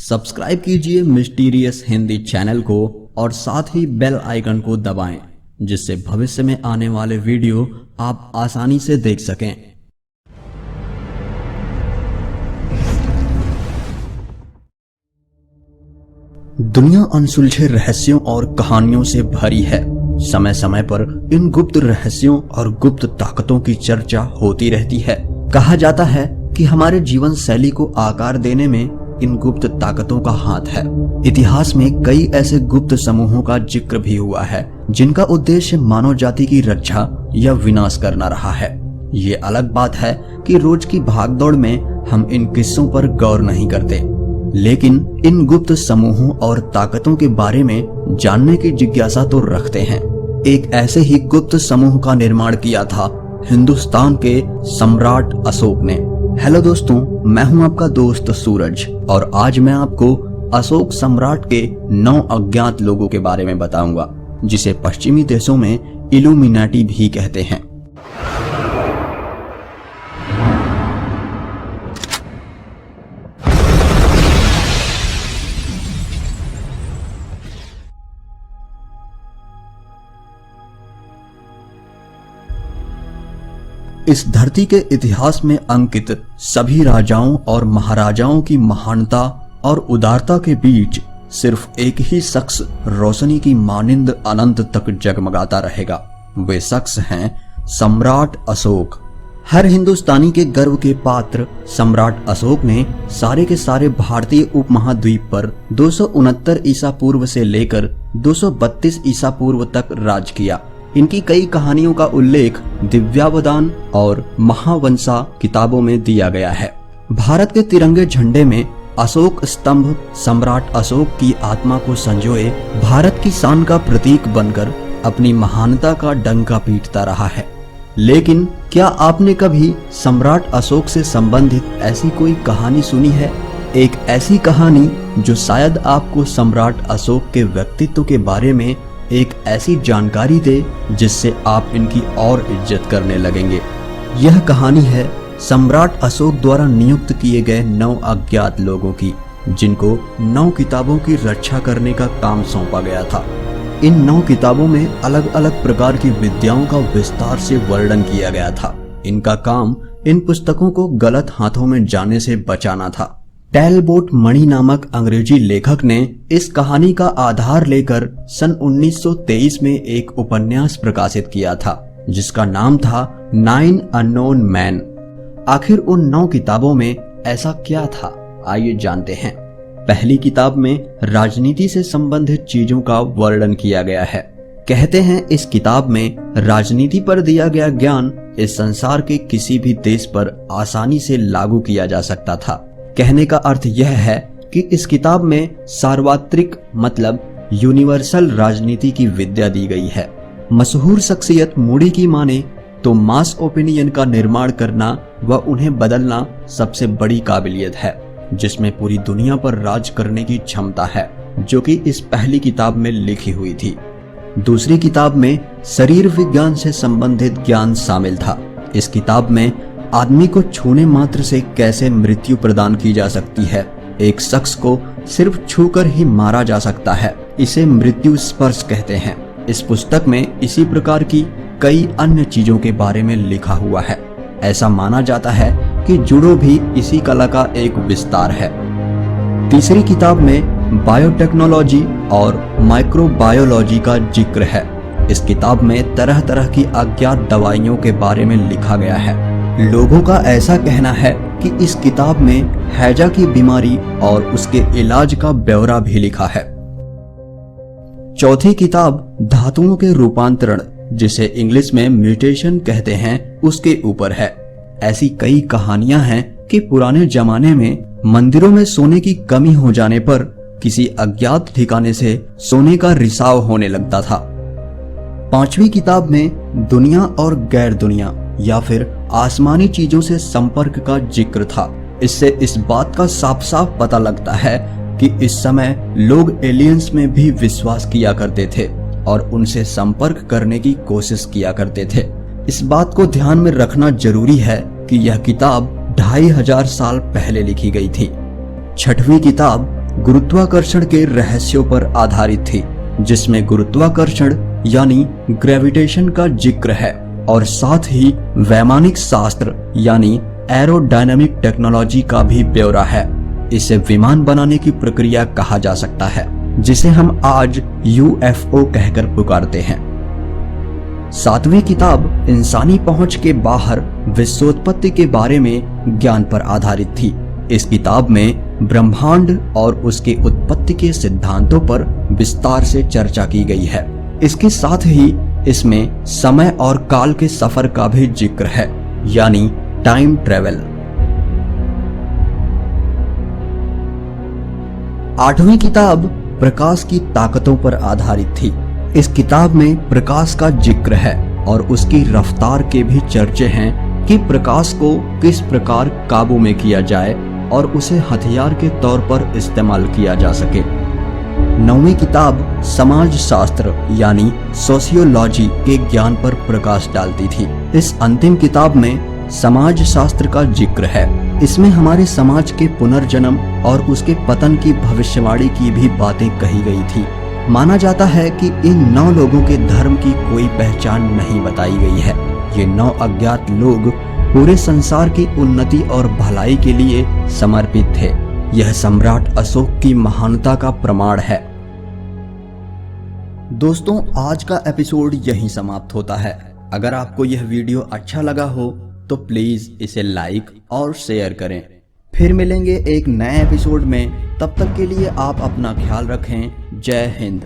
Subscribe कीजिए mysterious Hindi channel को और साथ ही बेल आइकन को दबाएं, जिससे भविष्य में आने वाले वीडियो आप आसानी से देख सकें। दुनिया अनसुलझे रहस्यों और कहानियों से भरी है। समय समय पर इन गुप्त रहस्यों और गुप्त ताकतों की चर्चा होती रहती है। कहा जाता है कि हमारे जीवन शैली को आकार देने में इन गुप्त ताकतों का हाथ है। इतिहास में कई ऐसे गुप्त समूहों का जिक्र भी हुआ है जिनका उद्देश्य मानव जाति की रक्षा या विनाश करना रहा है। ये अलग बात है कि रोज की भागदौड़ में हम इन किस्सों पर गौर नहीं करते, लेकिन इन गुप्त समूहों और ताकतों के बारे में जानने की जिज्ञासा तो रखते हैं। एक ऐसे ही गुप्त समूह का निर्माण किया था हिंदुस्तान के सम्राट अशोक ने। हेलो दोस्तों, मैं हूं आपका दोस्त सूरज और आज मैं आपको अशोक सम्राट के 9 अज्ञात लोगों के बारे में बताऊंगा, जिसे पश्चिमी देशों में इल्यूमिनाटी भी कहते हैं। इस धरती के इतिहास में अंकित सभी राजाओं और महाराजाओं की महानता और उदारता के बीच सिर्फ एक ही शख्स रोशनी की मानिंद अनंत तक जगमगाता रहेगा। वे शख्स हैं सम्राट अशोक। हर हिंदुस्तानी के गर्व के पात्र सम्राट अशोक ने सारे के सारे भारतीय उपमहाद्वीप पर 269 ईसा पूर्व से लेकर 232 ईसा पूर्व तक राज किया। इनकी कई कहानियों का उल्लेख दिव्यावदान और महावंशा किताबों में दिया गया है। भारत के तिरंगे झंडे में अशोक स्तंभ सम्राट अशोक की आत्मा को संजोए भारत की शान का प्रतीक बनकर अपनी महानता का डंका पीटता रहा है। लेकिन क्या आपने कभी सम्राट अशोक से संबंधित ऐसी कोई कहानी सुनी है? एक ऐसी कहानी जो शायद आपको सम्राट अशोक के व्यक्तित्व के बारे में एक ऐसी जानकारी दे जिससे आप इनकी और इज्जत करने लगेंगे। यह कहानी है सम्राट अशोक द्वारा नियुक्त किए गए 9 अज्ञात लोगों की, जिनको 9 किताबों की रक्षा करने का काम सौंपा गया था। इन 9 किताबों में अलग अलग प्रकार की विद्याओं का विस्तार से वर्णन किया गया था। इनका काम इन पुस्तकों को गलत हाथों में जाने से बचाना था। टैलबोट मणि नामक अंग्रेजी लेखक ने इस कहानी का आधार लेकर सन 1923 में एक उपन्यास प्रकाशित किया था, जिसका नाम था 9 अननोन मैन। आखिर उन 9 किताबों में ऐसा क्या था, आइए जानते हैं। पहली किताब में राजनीति से संबंधित चीजों का वर्णन किया गया है। कहते हैं इस किताब में राजनीति पर दिया गया ज्ञान इस संसार के किसी भी देश पर आसानी से लागू किया जा सकता था। कहने का अर्थ यह है कि इस किताब में सार्वत्रिक मतलब यूनिवर्सल राजनीति की विद्या दी गई है। मशहूर शख्सियत मूडी की माने तो मास ओपिनियन का निर्माण करना व उन्हें बदलना सबसे बड़ी काबिलियत है, जिसमें पूरी दुनिया पर राज करने की क्षमता है, जो कि इस पहली किताब में लिखी हुई थी। दूसरी किताब में शरीर विज्ञान से संबंधित ज्ञान शामिल था। इस किताब में आदमी को छूने मात्र से कैसे मृत्यु प्रदान की जा सकती है। एक शख्स को सिर्फ छूकर ही मारा जा सकता है, इसे मृत्यु स्पर्श कहते हैं। इस पुस्तक में इसी प्रकार की कई अन्य चीजों के बारे में लिखा हुआ है। ऐसा माना जाता है कि जूडो भी इसी कला का एक विस्तार है। तीसरी किताब में बायोटेक्नोलॉजी और माइक्रोबायोलॉजी का जिक्र है। इस किताब में तरह तरह की अज्ञात दवाइयों के बारे में लिखा गया है। लोगों का ऐसा कहना है कि इस किताब में हैजा की बीमारी और उसके इलाज का ब्यौरा भी लिखा है। चौथी किताब धातुओं के रूपांतरण, जिसे इंग्लिश में म्यूटेशन कहते हैं, उसके ऊपर है। ऐसी कई कहानियां हैं कि पुराने जमाने में मंदिरों में सोने की कमी हो जाने पर किसी अज्ञात ठिकाने से सोने का रिसाव होने लगता था। पांचवी किताब में दुनिया और गैर दुनिया या फिर आसमानी चीजों से संपर्क का जिक्र था। इससे इस बात का साफ साफ पता लगता है कि इस समय लोग एलियंस में भी विश्वास किया करते थे और उनसे संपर्क करने की कोशिश किया करते थे। इस बात को ध्यान में रखना जरूरी है कि यह किताब 2500 साल पहले लिखी गई थी। छठवीं किताब गुरुत्वाकर्षण के रहस्यों पर आधारित थी, जिसमें गुरुत्वाकर्षण यानी ग्रेविटेशन का जिक्र है और साथ ही वैमानिक शास्त्र यानी एरोडायनामिक टेक्नोलॉजी का भी ब्यौरा है। इसे विमान बनाने की प्रक्रिया कहा जा सकता है, जिसे हम आज UFO कहकर पुकारते हैं। 7वीं किताब इंसानी पहुंच के बाहर विश्वोत्पत्ति के बारे में ज्ञान पर आधारित थी। इस किताब में ब्रह्मांड और उसके उत्पत्ति के सिद्धांतों पर विस्तार से चर्चा की गई है। इसके साथ ही इसमें समय और काल के सफर का भी जिक्र है, यानी टाइम ट्रेवल। 8वीं किताब प्रकाश की ताकतों पर आधारित थी। इस किताब में प्रकाश का जिक्र है और उसकी रफ्तार के भी चर्चे हैं कि प्रकाश को किस प्रकार काबू में किया जाए और उसे हथियार के तौर पर इस्तेमाल किया जा सके। 9वीं किताब समाज शास्त्र यानी सोशियोलॉजी के ज्ञान पर प्रकाश डालती थी। इस अंतिम किताब में समाज शास्त्र का जिक्र है। इसमें हमारे समाज के पुनर्जन्म और उसके पतन की भविष्यवाणी की भी बातें कही गई थी। माना जाता है कि इन 9 लोगों के धर्म की कोई पहचान नहीं बताई गई है। ये 9 अज्ञात लोग पूरे संसार की उन्नति और भलाई के लिए समर्पित थे। यह सम्राट अशोक की महानता का प्रमाण है। दोस्तों, आज का एपिसोड यहीं समाप्त होता है। अगर आपको यह वीडियो अच्छा लगा हो तो प्लीज इसे लाइक और शेयर करें। फिर मिलेंगे एक नए एपिसोड में। तब तक के लिए आप अपना ख्याल रखें। जय हिंद।